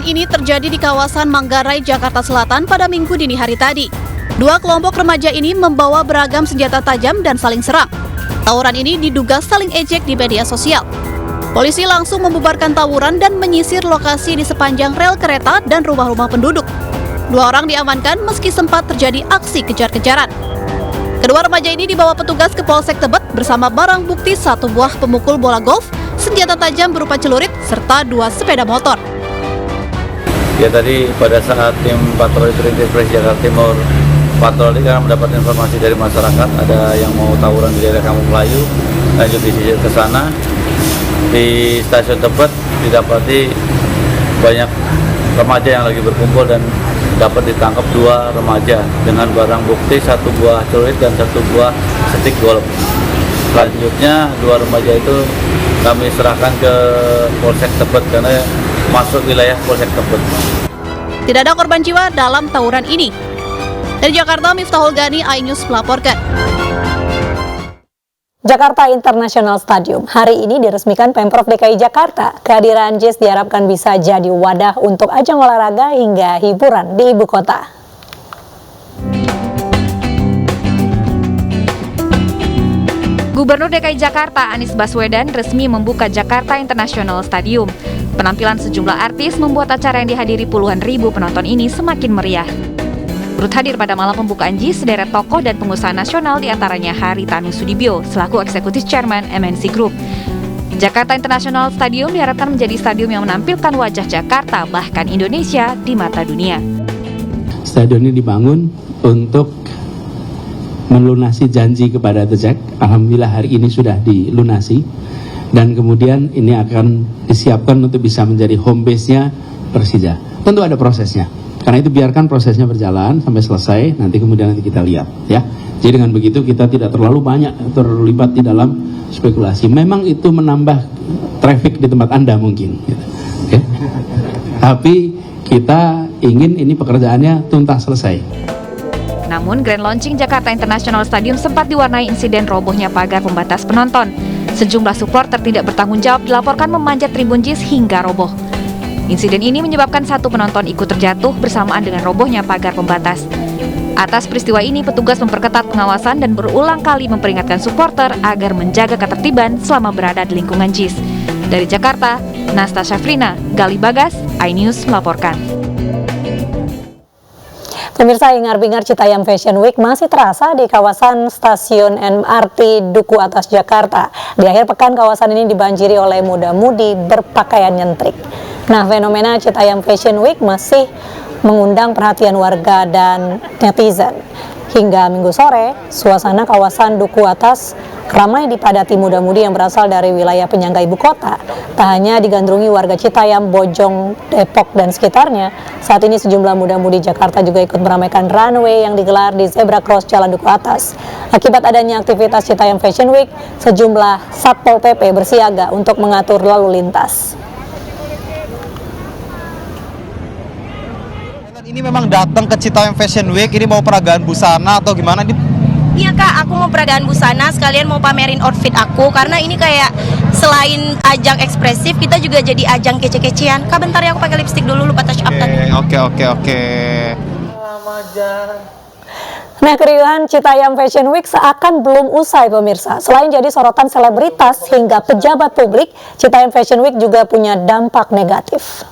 Tawuran ini terjadi di kawasan Manggarai, Jakarta Selatan pada Minggu dini hari tadi. Dua kelompok remaja ini membawa beragam senjata tajam dan saling serang. Tawuran ini diduga saling ejek di media sosial. Polisi langsung membubarkan tawuran dan menyisir lokasi di sepanjang rel kereta dan rumah-rumah penduduk. Dua orang diamankan meski sempat terjadi aksi kejar-kejaran. Kedua remaja ini dibawa petugas ke Polsek Tebet bersama barang bukti satu buah pemukul bola golf, senjata tajam berupa celurit, serta dua sepeda motor. Ya tadi pada saat tim patroli perintis Polres Jakarta Timur patroli karena mendapat informasi dari masyarakat ada yang mau tawuran di daerah Kampung Melayu, lanjut disisir ke sana. Di stasiun Tebet didapati banyak remaja yang lagi berkumpul dan dapat ditangkap dua remaja dengan barang bukti satu buah celurit dan satu buah stick golf. Selanjutnya dua remaja itu kami serahkan ke Polsek Tebet karena masuk wilayah Polsek Tebet. Tidak ada korban jiwa dalam tawuran ini. Dari Jakarta, Miftahul Gani, iNews melaporkan. Jakarta International Stadium hari ini diresmikan Pemprov DKI Jakarta. Kehadiran JIS diharapkan bisa jadi wadah untuk ajang olahraga hingga hiburan di ibu kota. Gubernur DKI Jakarta Anies Baswedan resmi membuka Jakarta International Stadium. Penampilan sejumlah artis membuat acara yang dihadiri puluhan ribu penonton ini semakin meriah. Turut hadir pada malam pembukaan JIS sederet tokoh dan pengusaha nasional diantaranya Haritanu Sudibyo selaku Eksekutif Chairman MNC Group. Jakarta International Stadium diharapkan menjadi stadium yang menampilkan wajah Jakarta bahkan Indonesia di mata dunia. Stadion ini dibangun untuk melunasi janji kepada The Jack. Alhamdulillah hari ini sudah dilunasi dan kemudian ini akan disiapkan untuk bisa menjadi home base-nya Persija. Tentu ada prosesnya. Karena itu biarkan prosesnya berjalan sampai selesai, nanti kemudian kita lihat ya. Jadi dengan begitu kita tidak terlalu banyak terlibat di dalam spekulasi. Memang itu menambah traffic di tempat Anda mungkin gitu. Okay? Tapi kita ingin ini pekerjaannya tuntas selesai. Namun grand launching Jakarta International Stadium sempat diwarnai insiden robohnya pagar pembatas penonton. Sejumlah supporter tidak bertanggung jawab dilaporkan memanjat tribun JIS hingga roboh. Insiden ini menyebabkan satu penonton ikut terjatuh bersamaan dengan robohnya pagar pembatas. Atas peristiwa ini, petugas memperketat pengawasan dan berulang kali memperingatkan supporter agar menjaga ketertiban selama berada di lingkungan JIS. Dari Jakarta, Nastasya Frina, Gali Bagas, iNews melaporkan. Pemirsa, hingar-bingar Citayam Fashion Week masih terasa di kawasan stasiun MRT Duku Atas Jakarta. Di akhir pekan, kawasan ini dibanjiri oleh muda-mudi berpakaian nyentrik. Nah, fenomena Citayam Fashion Week masih mengundang perhatian warga dan netizen. Hingga Minggu sore, suasana kawasan Duku Atas ramai dipadati muda-mudi yang berasal dari wilayah penyangga ibu kota. Tak hanya digandrungi warga Citayam, Bojong, Depok, dan sekitarnya, saat ini sejumlah muda-mudi Jakarta juga ikut meramaikan runway yang digelar di Zebra Cross Jalan Duku Atas. Akibat adanya aktivitas Citayam Fashion Week, sejumlah Satpol PP bersiaga untuk mengatur lalu lintas. Ini memang datang ke Citayam Fashion Week, ini mau peragaan busana atau gimana? Iya Kak, aku mau peragaan busana, sekalian mau pamerin outfit aku. Karena ini kayak selain ajang ekspresif, kita juga jadi ajang kece-kecean. Kak, bentar ya aku pakai lipstick dulu, lupa touch up tadi. Oke. Nah, keriuhan Citayam Fashion Week seakan belum usai pemirsa. Selain jadi sorotan selebritas hingga pejabat publik, Citayam Fashion Week juga punya dampak negatif.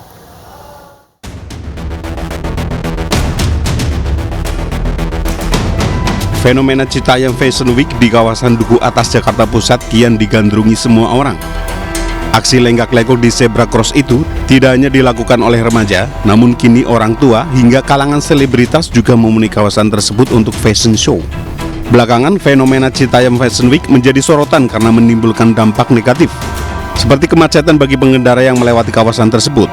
Fenomena Citayam Fashion Week di kawasan Duku Atas Jakarta Pusat kian digandrungi semua orang. Aksi lenggak-lenggok di Zebra Cross itu tidak hanya dilakukan oleh remaja, namun kini orang tua hingga kalangan selebritas juga memenuhi kawasan tersebut untuk fashion show. Belakangan, fenomena Citayam Fashion Week menjadi sorotan karena menimbulkan dampak negatif, seperti kemacetan bagi pengendara yang melewati kawasan tersebut.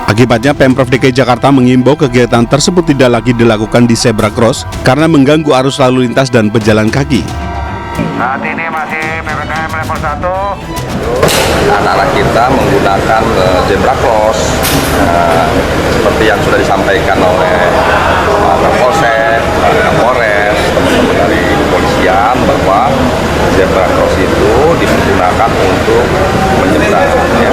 Akibatnya, Pemprov DKI Jakarta mengimbau kegiatan tersebut tidak lagi dilakukan di Zebra Cross karena mengganggu arus lalu lintas dan pejalan kaki. Saat ini masih PPKM level 1. Anak-anak kita menggunakan Zebra Cross seperti yang sudah disampaikan oleh Kapolsek, Kapolres, teman-teman dari kepolisian bahwa Zebra Cross itu digunakan untuk menyeberang, ya.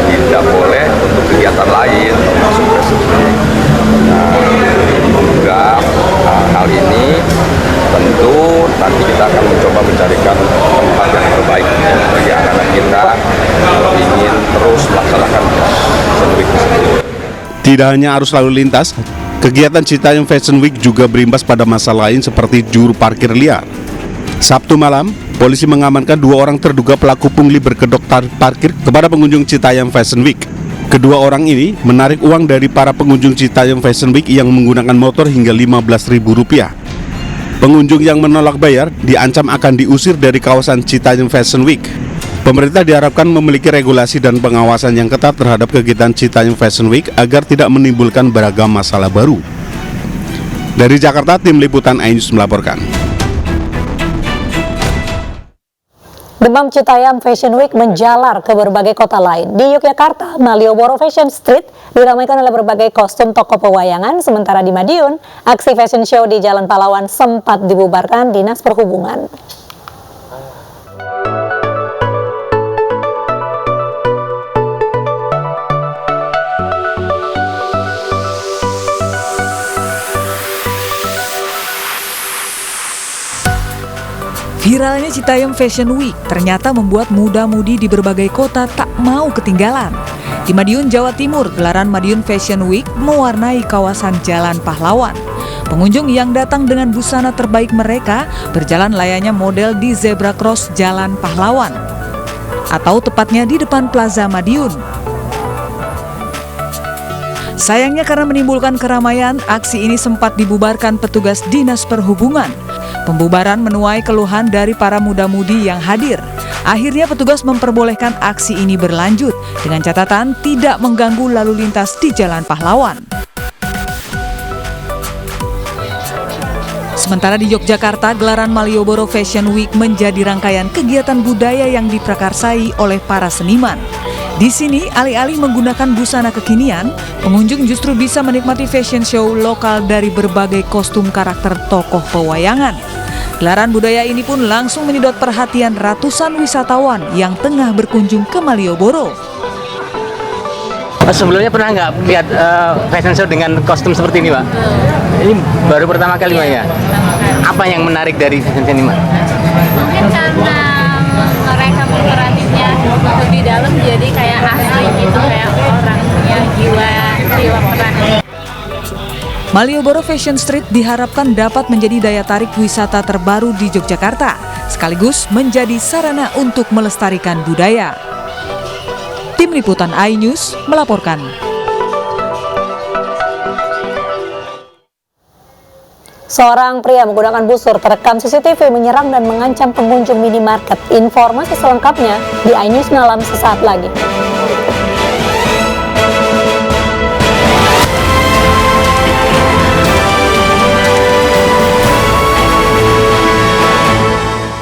Tidak boleh untuk kegiatan lain, termasuk Fashion Week. Menganggap hal ini tentu nanti kita akan mencoba mencarikan tempat yang terbaik bagi anak-anak kita yang ingin terus melaksanakan Fashion Week tersebut. Tidak hanya arus lalu lintas, kegiatan Citayam Fashion Week juga berimbas pada masalah lain seperti juru parkir liar. Sabtu malam, polisi mengamankan 2 orang terduga pelaku pungli berkedok tarif parkir kepada pengunjung Citayam Fashion Week. Kedua orang ini menarik uang dari para pengunjung Citayam Fashion Week yang menggunakan motor hingga Rp15.000. Pengunjung yang menolak bayar diancam akan diusir dari kawasan Citayam Fashion Week. Pemerintah diharapkan memiliki regulasi dan pengawasan yang ketat terhadap kegiatan Citayam Fashion Week agar tidak menimbulkan beragam masalah baru. Dari Jakarta, tim liputan iNews melaporkan. Demam Citayam Fashion Week menjalar ke berbagai kota lain. Di Yogyakarta, Malioboro Fashion Street diramaikan oleh berbagai kostum tokoh pewayangan, sementara di Madiun, aksi fashion show di Jalan Pahlawan sempat dibubarkan Dinas Perhubungan. Viralnya Citayam Fashion Week ternyata membuat muda-mudi di berbagai kota tak mau ketinggalan. Di Madiun, Jawa Timur, gelaran Madiun Fashion Week mewarnai kawasan Jalan Pahlawan. Pengunjung yang datang dengan busana terbaik mereka berjalan layaknya model di Zebra Cross Jalan Pahlawan, atau tepatnya di depan Plaza Madiun. Sayangnya karena menimbulkan keramaian, aksi ini sempat dibubarkan petugas Dinas Perhubungan. Pembubaran menuai keluhan dari para muda-mudi yang hadir. Akhirnya petugas memperbolehkan aksi ini berlanjut dengan catatan tidak mengganggu lalu lintas di Jalan Pahlawan. Sementara di Yogyakarta, gelaran Malioboro Fashion Week menjadi rangkaian kegiatan budaya yang diprakarsai oleh para seniman. Di sini, alih-alih menggunakan busana kekinian, pengunjung justru bisa menikmati fashion show lokal dari berbagai kostum karakter tokoh pewayangan. Gelaran budaya ini pun langsung menyedot perhatian ratusan wisatawan yang tengah berkunjung ke Malioboro. Sebelumnya pernah nggak lihat fashion show dengan kostum seperti ini, Pak? Ini baru pertama kali, Pak, ya? Apa yang menarik dari fashion show ini, Pak? Mungkin karena mereka berperannya untuk di dalam jadi kayak asli gitu, kayak orang punya jiwa peran. Malioboro Fashion Street diharapkan dapat menjadi daya tarik wisata terbaru di Yogyakarta, sekaligus menjadi sarana untuk melestarikan budaya. Tim Liputan iNews melaporkan. Seorang pria menggunakan busur terekam CCTV menyerang dan mengancam pengunjung minimarket. Informasi selengkapnya di iNews Malam sesaat lagi.